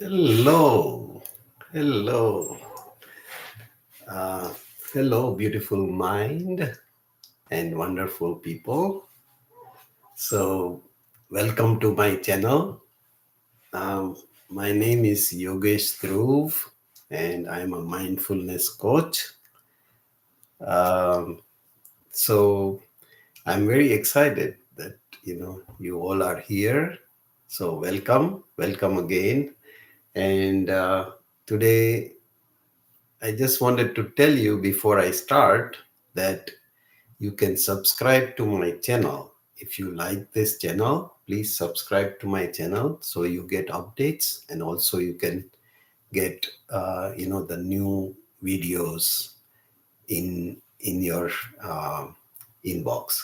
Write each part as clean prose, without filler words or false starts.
Hello, hello, uh, hello, beautiful mind and wonderful people. So, welcome to my channel. Um, my name is Yogesh Dhruv, and I'm a mindfulness coach. Um, so, I'm very excited that you all are here. So, welcome again. And today I just wanted to tell you before I start that you can subscribe to my channel. If you like this channel, please subscribe to my channel so you get updates, and also you can get the new videos in your uh, inbox.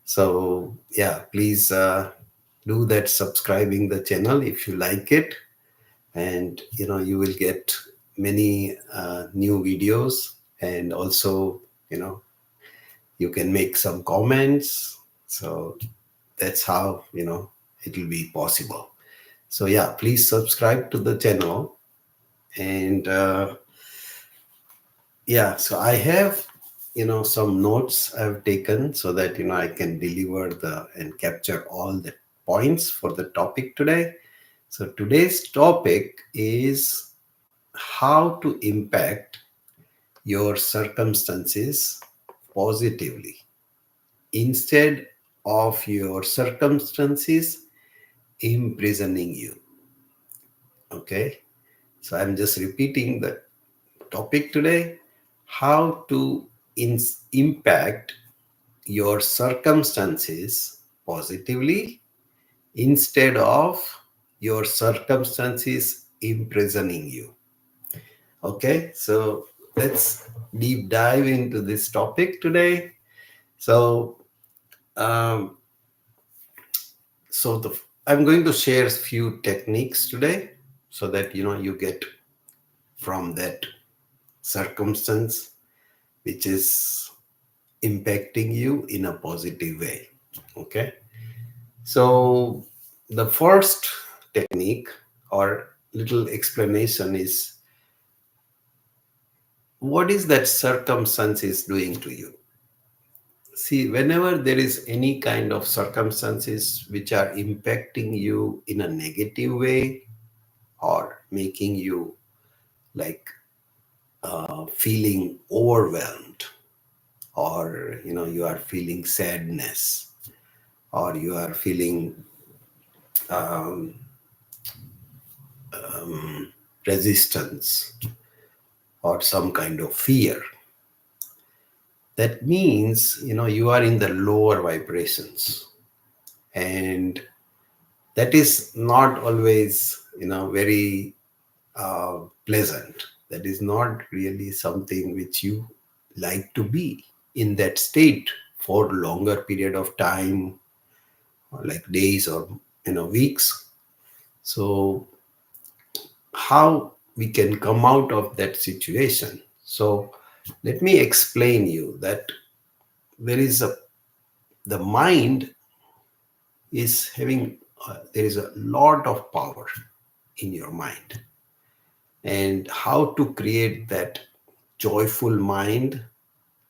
So yeah, please do that, subscribing the channel if you like it, and you will get many new videos, and also you know you can make some comments. So that's how it will be possible. So yeah, please subscribe to the channel. And yeah, so I have some notes I've taken so that I can deliver the and capture all the points for the topic today. So today's topic is how to impact your circumstances positively instead of your circumstances imprisoning you. Okay, so I'm just repeating the topic today: how to impact your circumstances positively instead of your circumstances imprisoning you. Okay, so let's deep dive into this topic today. So, um, I'm going to share a few techniques today so that you get from that circumstance which is impacting you in a positive way. Okay, so the first technique or little explanation is, what is that circumstance is doing to you? See, whenever there is any kind of circumstances which are impacting you in a negative way or making you like feeling overwhelmed, or you are feeling sadness, or you are feeling resistance, or some kind of fear, that means you are in the lower vibrations, and that is not always very pleasant. That is not really something which you like to be in that state for longer period of time, or like days or weeks. So how we can come out of that situation? So let me explain you that there is a the mind is having there is a lot of power in your mind, and how to create that joyful mind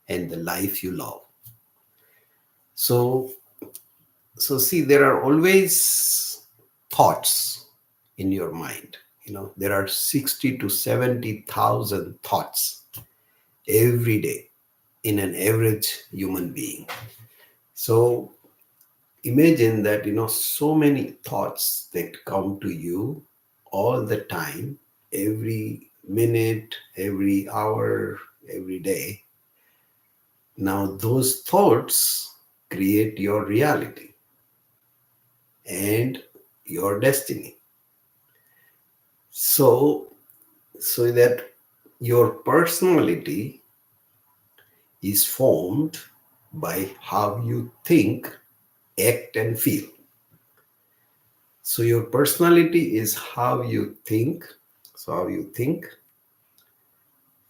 and the life you love. So so see, there are always thoughts in your mind. There are 60 to 70,000 thoughts every day in an average human being. So imagine that so many thoughts that come to you all the time, every minute, every hour, every day. Now those thoughts create your reality and your destiny. So that your personality is formed by how you think, act, and feel. So your personality is how you think. So how you think,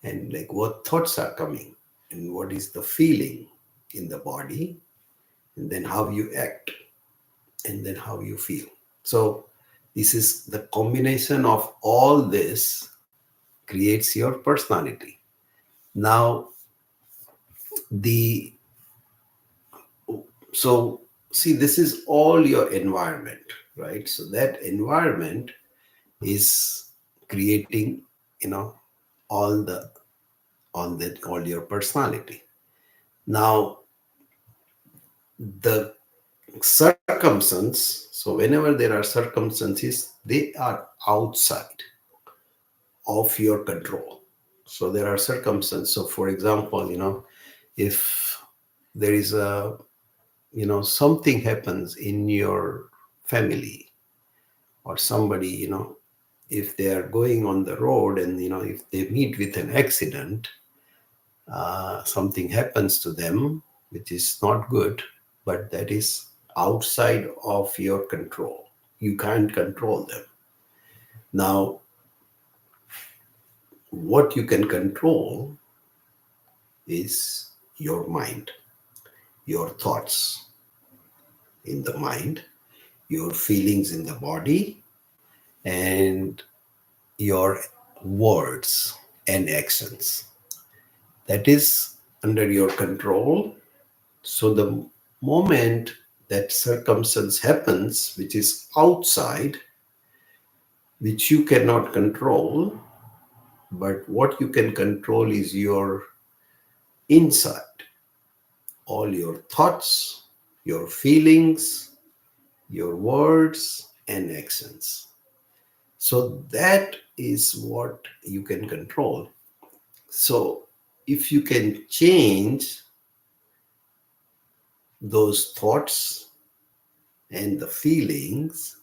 and like what thoughts are coming, and what is the feeling in the body, and then how you act, and then how you feel. So This is the combination of all this creates your personality. Now, the so see, this is all your environment, right? So that environment is creating, you know, all the all your personality. Now, the circumstance, so whenever there are circumstances, they are outside of your control. So there are circumstances. So for example, if there is a, something happens in your family, or somebody, if they are going on the road, and if they meet with an accident, something happens to them which is not good, but that is outside of your control. You can't control them. Now, what you can control is your mind, your thoughts in the mind, your feelings in the body, and your words and actions. That is under your control. So the moment that circumstance happens, which is outside, which you cannot control, but what you can control is your inside, all your thoughts, your feelings, your words, and actions. So that is what you can control. So if you can change those thoughts and the feelings,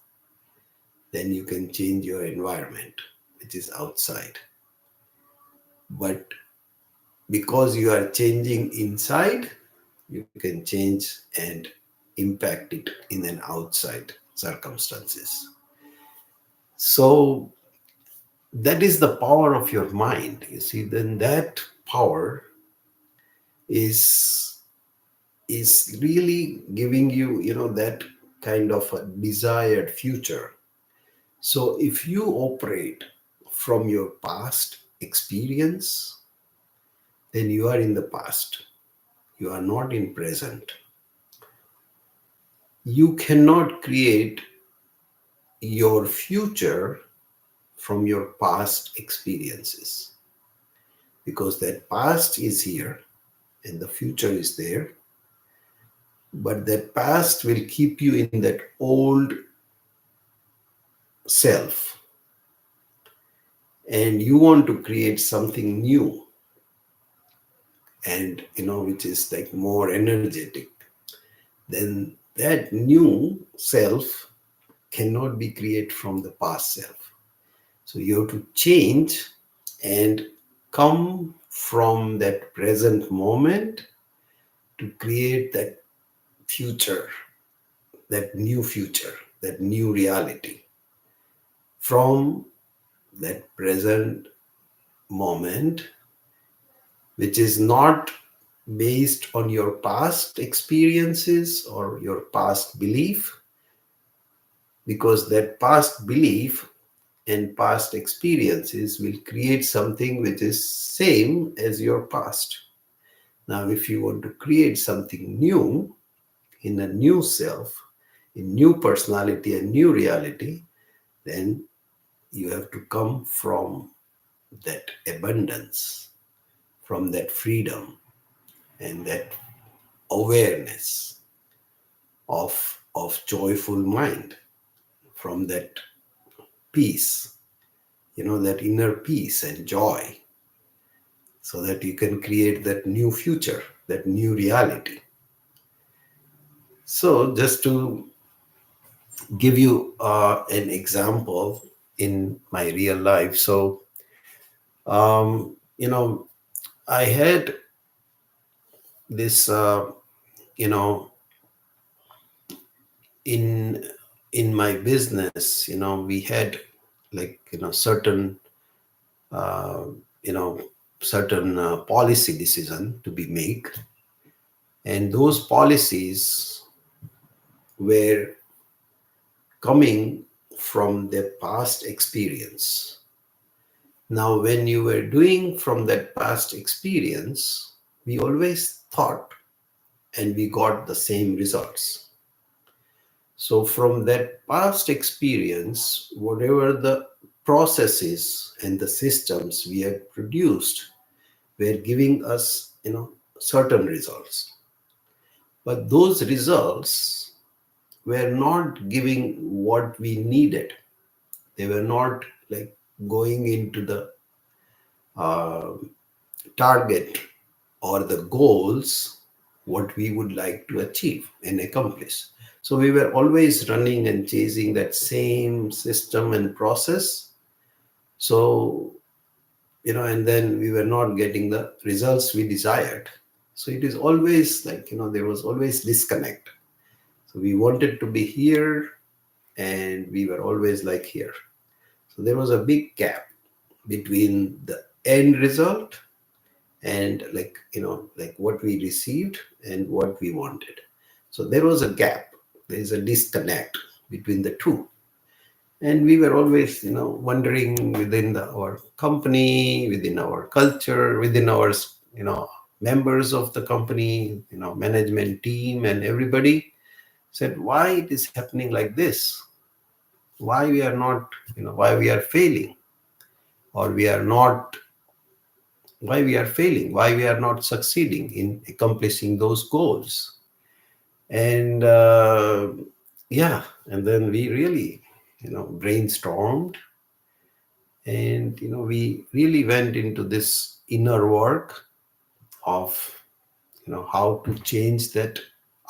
then you can change your environment, which is outside. But because you are changing inside, you can change and impact it in an outside circumstances. So that is the power of your mind. You see, then that power is is really giving you, that kind of a desired future. So if you operate from your past experience, then you are in the past. You are not in present. You cannot create your future from your past experiences, because that past is here and the future is there, but that past will keep you in that old self, and you want to create something new, and which is like more energetic. Then that new self cannot be created from the past self. So you have to change and come from that present moment to create that future, that new reality from that present moment, which is not based on your past experiences or your past belief, because that past belief and past experiences will create something which is same as your past. Now, if you want to create something new in a new self, in new personality and new reality, then you have to come from that abundance, from that freedom, and that awareness of joyful mind, from that peace, that inner peace and joy, so that you can create that new future, that new reality. So just to give you an example in my real life. So, I had this, in my business, we had like, uh, you know, certain policy decision to be made, and those policies were coming from their past experience. Now, when you were doing from that past experience, we always thought and we got the same results. So, from that past experience, whatever the processes and the systems we had produced were giving us, certain results. But those results were not giving what we needed. They were not like going into the uh, target or the goals what we would like to achieve and accomplish. So we were always running and chasing that same system and process. So, and then we were not getting the results we desired. So it is always like, there was always disconnect. So we wanted to be here and we were always like here. So there was a big gap between the end result and like what we received and what we wanted. So there was a gap. There is a disconnect between the two. And we were always, wondering within our company, within our culture, within our, members of the company, management team and everybody said, why it is happening like this? Why we are not, why we are failing, or we are not, why we are failing, why we are not succeeding in accomplishing those goals. And yeah, and then we really, brainstormed, and we really went into this inner work of how to change that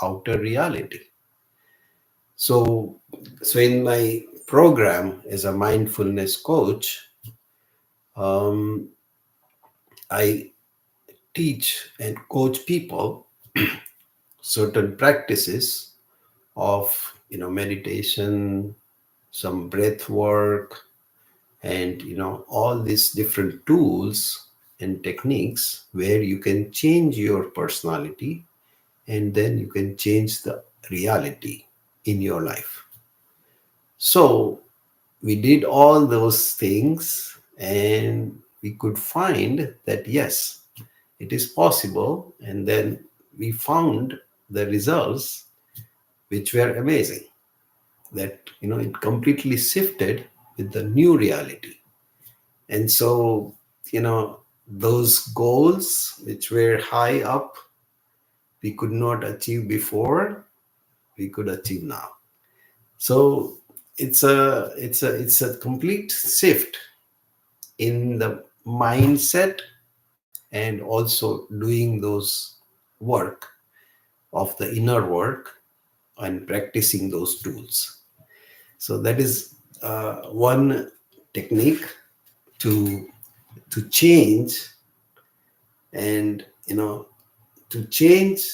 outer reality. So in my program as a mindfulness coach, um, I teach and coach people certain practices of meditation, some breath work, and all these different tools and techniques where you can change your personality, and then you can change the reality in your life. So we did all those things, and we could find that yes, it is possible. And then we found the results which were amazing, that it completely shifted with the new reality. And so those goals which were high up, we could not achieve before, we could achieve now. So it's a complete shift in the mindset, and also doing those work of the inner work and practicing those tools. So that is one technique to change, and to change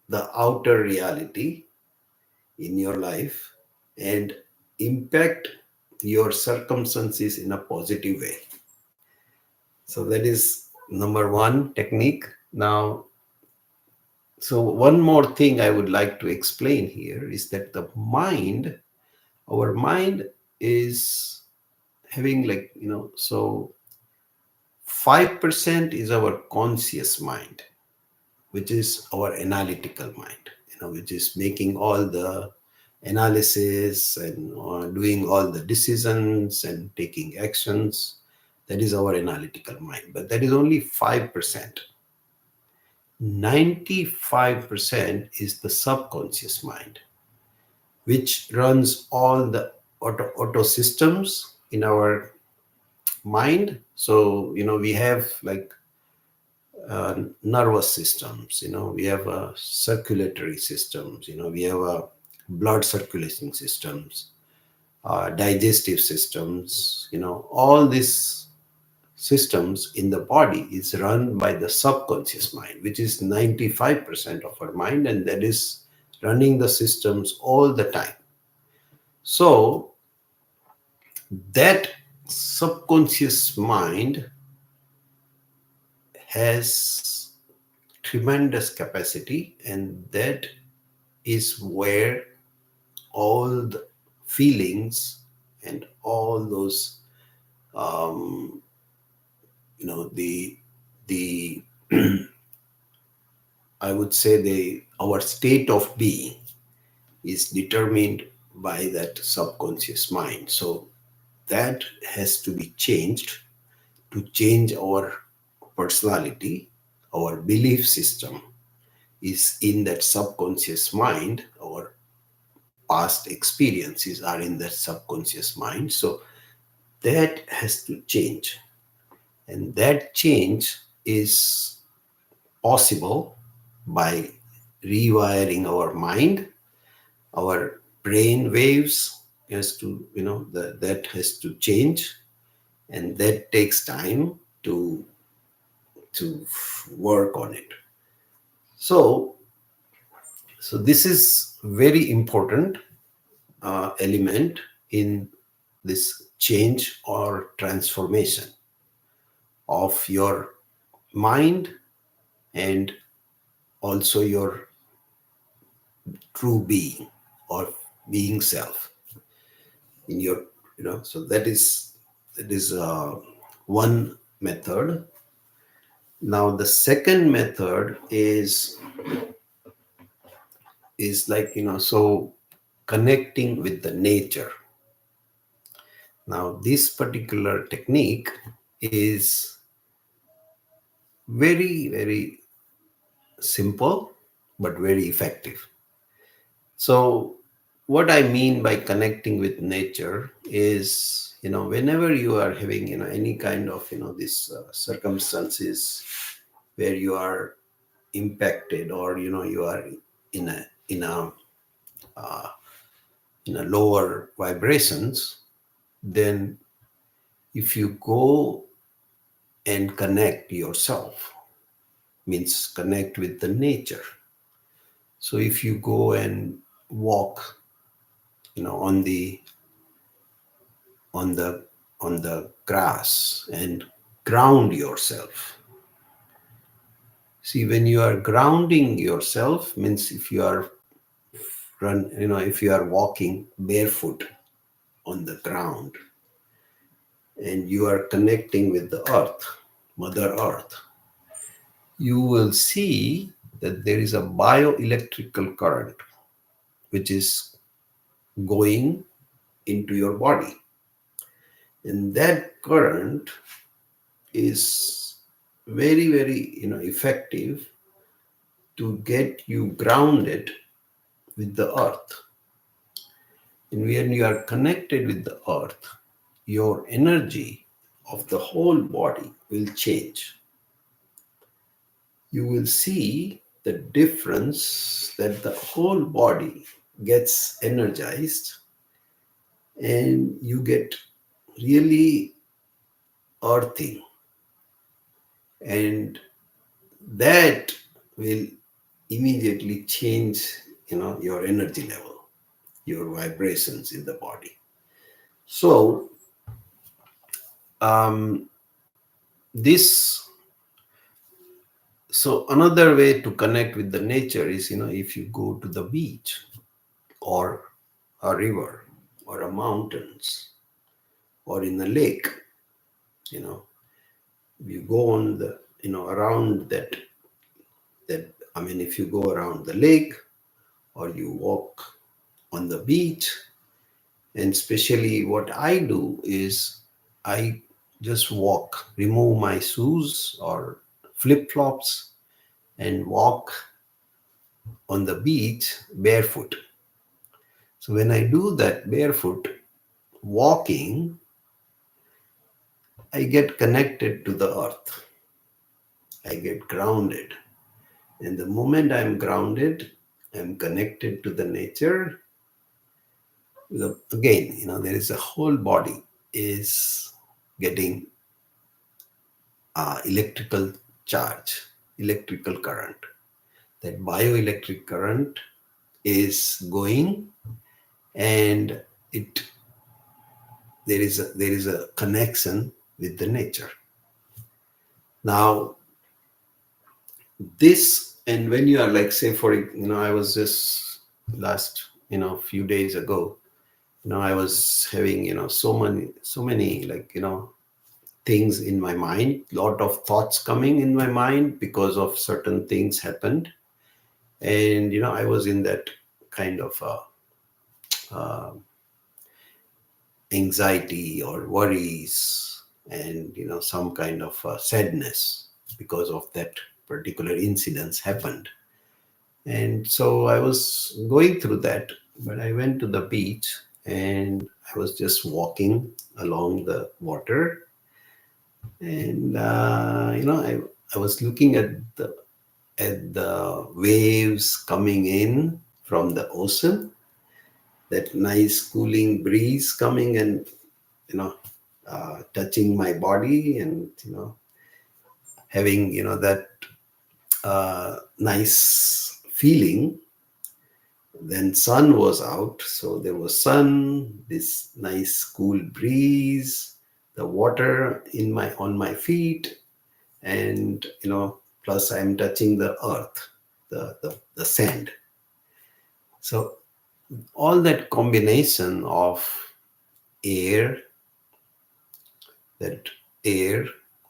the outer reality in your life and impact your circumstances in a positive way. So that is number one technique. Now, so one more thing I would like to explain here is that our mind is having like, so 5% is our conscious mind, which is our analytical mind, which is making all the analysis and doing all the decisions and taking actions. That is our analytical mind. But that is only 5%. 95% is the subconscious mind, which runs all the auto systems in our mind. So, we have like nervous systems, we have circulatory systems, we have blood circulation systems, digestive systems, all these systems in the body is run by the subconscious mind, which is 95% of our mind, and that is running the systems all the time. So that subconscious mind has tremendous capacity, and that is where all the feelings, and all those, um, the I would say the our state of being is determined by that subconscious mind. So that has to be changed to change our personality. Our belief system is in that subconscious mind. Our past experiences are in that subconscious mind. So that has to change. And that change is possible by rewiring our mind, our brain waves has to, that has to change, and that takes time to work on it. So, so this is very important element in this change or transformation of your mind and also your true being or being self in your, so that is one method. Now the second method is like, so connecting with the nature. Now this particular technique is very, very simple but very effective. So what I mean by connecting with nature is, whenever you are having, any kind of, these circumstances where you are impacted, or you are in a in a lower vibrations, then if you go and connect yourself, means connect with the nature. So if you go and walk, on the on the grass and ground yourself. See, when you are grounding yourself, means if you are if you are walking barefoot on the ground and you are connecting with the earth, Mother Earth, you will see that there is a bioelectrical current which is going into your body. And that current is very, very, effective to get you grounded with the earth. And when you are connected with the earth, your energy of the whole body will change. You will see the difference that the whole body gets energized and you get really earthing, and that will immediately change, your energy level, your vibrations in the body. So um, this so another way to connect with the nature is, if you go to the beach or a river or a mountains or in a lake, you know you go on the, around that I mean, if you go around the lake or you walk on the beach, and especially what I do is I just walk, remove my shoes or flip flops and walk on the beach barefoot. So when I do that barefoot walking, I get connected to the earth. I get grounded. And the moment I'm grounded, I'm connected to the nature. Again, there is a whole body is getting electrical charge, electrical current. That bioelectric current is going, and it there is a connection with the nature. Now this, and when you are like, say for, I was just last, few days ago, I was having, so many, things in my mind, lot of thoughts coming in my mind because of certain things happened. And, I was in that kind of anxiety or worries, and, some kind of sadness because of that particular incidents happened. And so I was going through that, but I went to the beach and I was just walking along the water. And, I was looking at the waves coming in from the ocean, that nice cooling breeze coming and, you know, touching my body, and, having, that nice feeling. Then sun was out, so there was sun, this nice cool breeze, the water in my on my feet, and, plus I'm touching the earth, the sand. So all that combination of air, that air,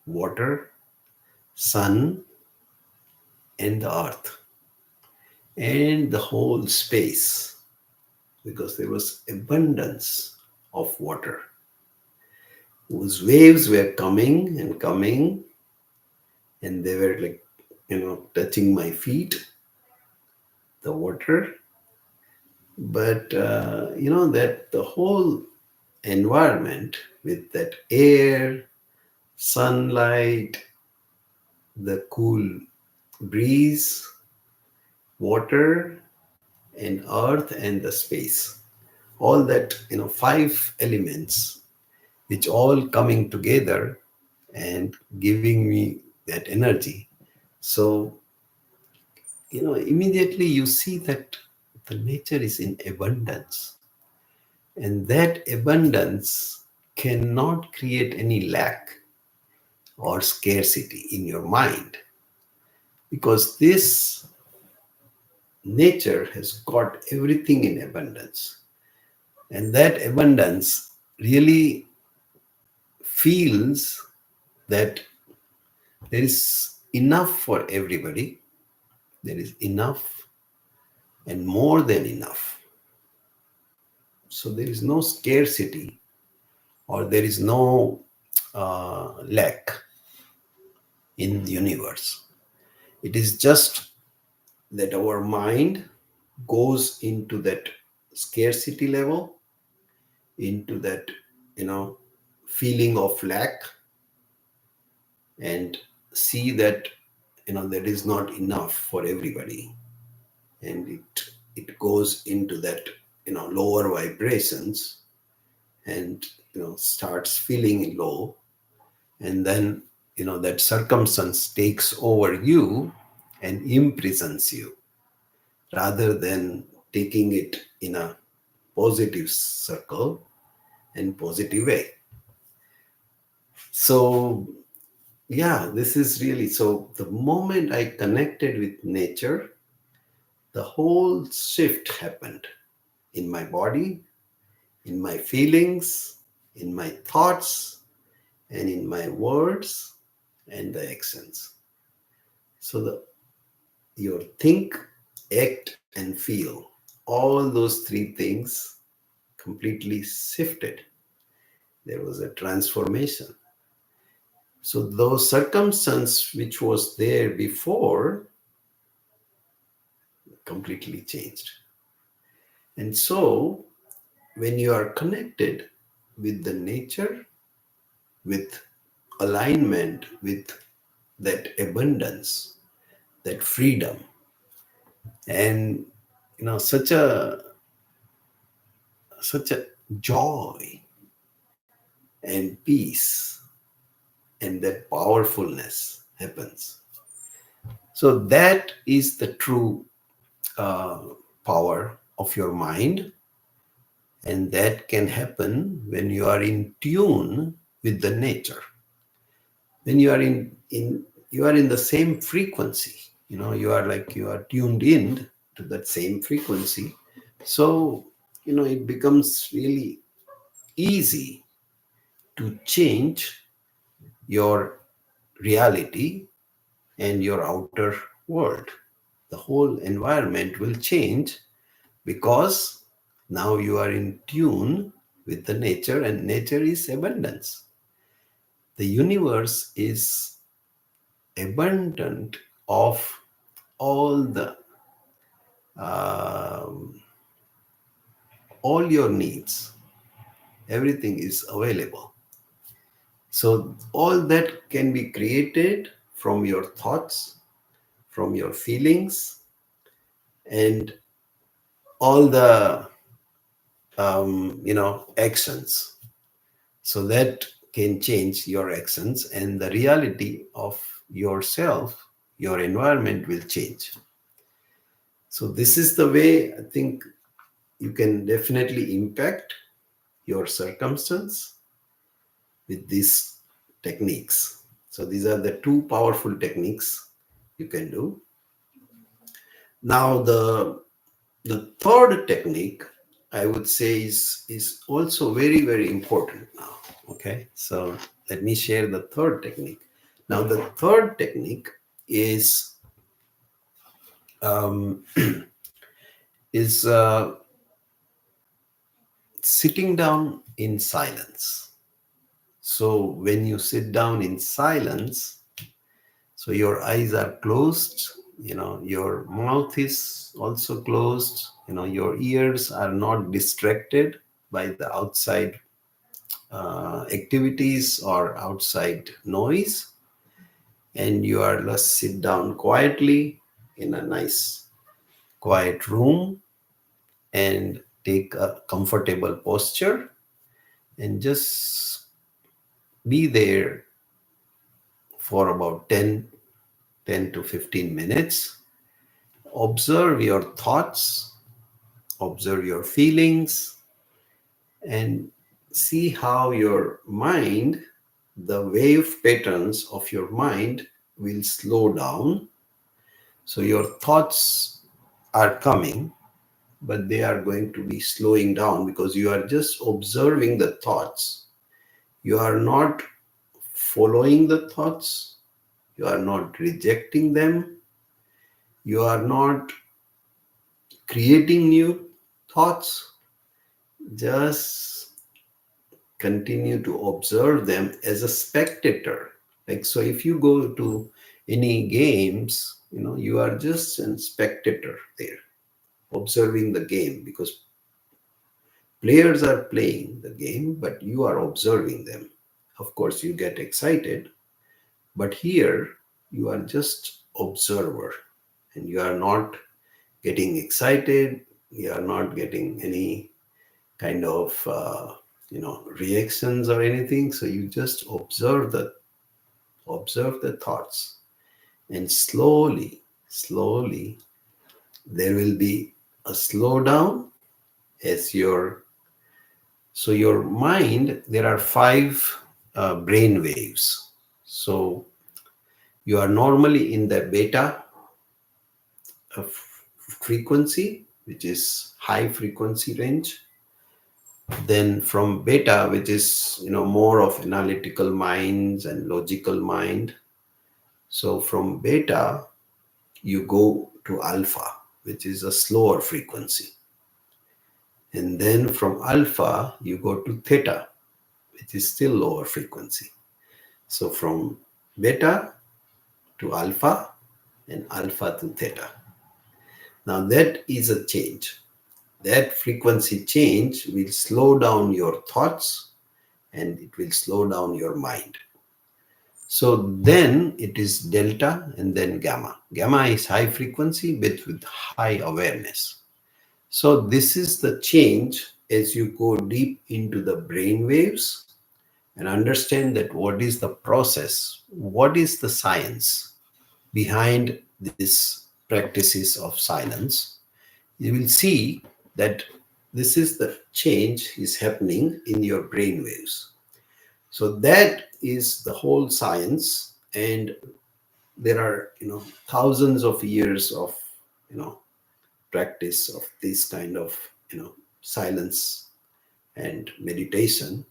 water, sun, and the earth, and the whole space, because there was abundance of water whose waves were coming and coming, and they were like, touching my feet, the water. But, that the whole environment with that air, sunlight, the cool breeze, water, and earth, and the space, all that, five elements, which all coming together and giving me that energy. So, immediately you see that the nature is in abundance, and that abundance cannot create any lack or scarcity in your mind, because this nature has got everything in abundance, and that abundance really feels that there is enough for everybody, there is enough and more than enough. So there is no scarcity, or there is no lack in the universe. It is just that our mind goes into that scarcity level, into that, you know feeling of lack, and see that, there is not enough for everybody, and it goes into that, lower vibrations, and, starts feeling low. And then, that circumstance takes over you and imprisons you, rather than taking it in a positive circle and positive way. So, yeah, this is really, so the moment I connected with nature, the whole shift happened in my body, in my feelings, in my thoughts, and in my words and the actions. So your think, act, and feel, all those three things completely shifted. There was a transformation. So those circumstances which was there before completely changed. And so when you are connected with the nature, with alignment with that abundance, that freedom, and, such a joy and peace, and that powerfulness happens. So that is the true uh, power of your mind, and that can happen when you are in tune with the nature, when you are in the same frequency. You are tuned in to that same frequency. So it becomes really easy to change your reality and your outer world. The whole environment will change because now you are in tune with the nature, and nature is abundance. The universe is abundant of all the um, all your needs. Everything is available. So all that can be created from your thoughts, from your feelings, and all the actions. So that can change your actions, and the reality of yourself, your environment will change. So this is the way I think you can definitely impact your circumstance with these techniques. So these are the two powerful techniques you can do. Now the third technique I would say is also very, very important now. Okay, so let me share the third technique. Now the third technique is um, is sitting down in silence. So when you sit down in silence, so your eyes are closed, your mouth is also closed, your ears are not distracted by the outside activities or outside noise, and you are just sit down quietly in a nice quiet room and take a comfortable posture and just be there for about 10 to 15 minutes. Observe your thoughts, observe your feelings, and see how your mind, the wave patterns of your mind will slow down. So your thoughts are coming, but they are going to be slowing down because you are just observing the thoughts. You are not following the thoughts, you are not rejecting them, you are not creating new thoughts. Just continue to observe them as a spectator. Like, so if you go to any games, you are just a spectator there, observing the game, because players are playing the game, but you are observing them. Of course, you get excited, but here you are just observer, and you are not getting excited. You are not getting any kind of reactions or anything. So you just observe the thoughts, and slowly there will be a slowdown as your mind. There are five brain waves. So you are normally in the beta of frequency, which is high frequency range. Then from beta, which is more of analytical minds and logical mind. So from beta you go to alpha, which is a slower frequency. And then from alpha you go to theta, which is still lower frequency. So from beta to alpha, and alpha to theta. Now that is a change. That frequency change will slow down your thoughts, and it will slow down your mind. So then it is delta and then gamma. Gamma is high frequency but with high awareness. So this is the change as you go deep into the brain waves and understand that what is the process, what is the science behind these practices of silence. You will see that this is the change is happening in your brain waves. So that is the whole science, and there are thousands of years of practice of this kind of silence and meditation,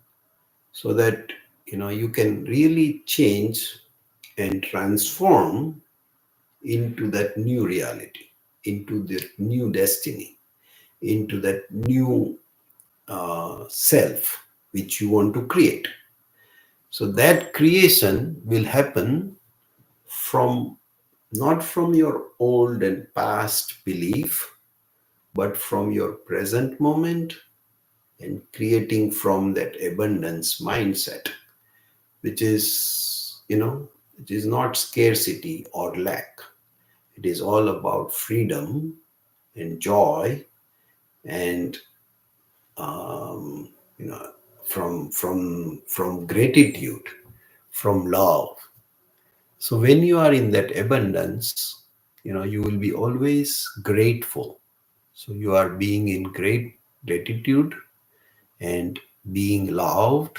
so that you can really change and transform into that new reality, into the new destiny, into that new self which you want to create. So that creation will happen from, not from your old and past belief, but from your present moment, and creating from that abundance mindset, which is, it is not scarcity or lack. It is all about freedom and joy, and um, you know from gratitude, from love. So when you are in that abundance, you will be always grateful. So you are being in great gratitude and being loved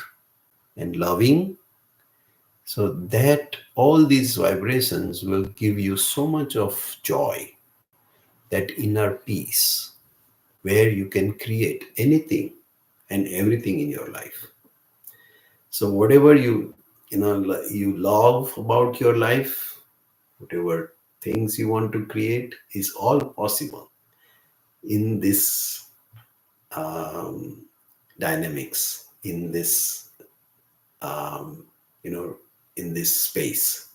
and loving. So that all these vibrations will give you so much of joy, that inner peace, where you can create anything and everything in your life. So whatever you love about your life, whatever things you want to create, is all possible in this um, dynamics, in this um, you know in this space,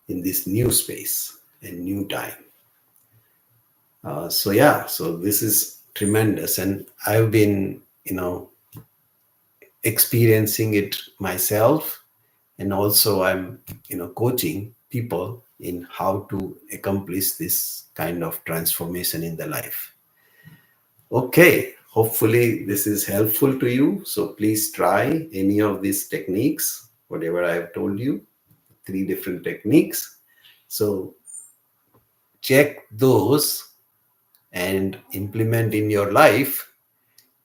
in this new space and new time. So yeah, so this is tremendous, and I've been experiencing it myself, and also I'm coaching people in how to accomplish this kind of transformation in the life. Okay, hopefully this is helpful to you. So please try any of these techniques, whatever I have told you, three different techniques. So check those and implement in your life,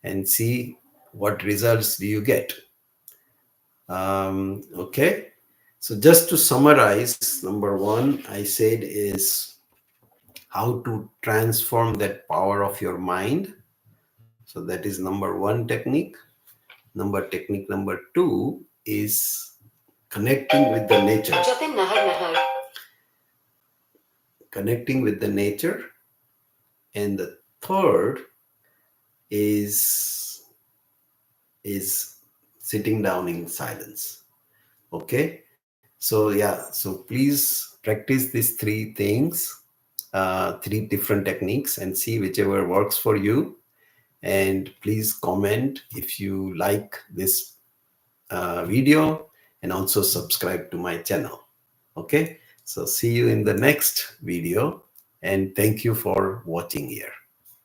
and see what results do you get. Okay, so just to summarize, number one I said is how to transform that power of your mind. So that is number one technique. Technique number two is connecting with the nature. Connecting with the nature. And the third is sitting down in silence. Okay, so yeah, so please practice these three things, three different techniques, and see whichever works for you. And please comment if you like this video, and also subscribe to my channel. Okay, so see you in the next video, and thank you for watching here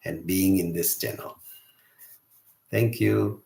and being in this channel. Thank you.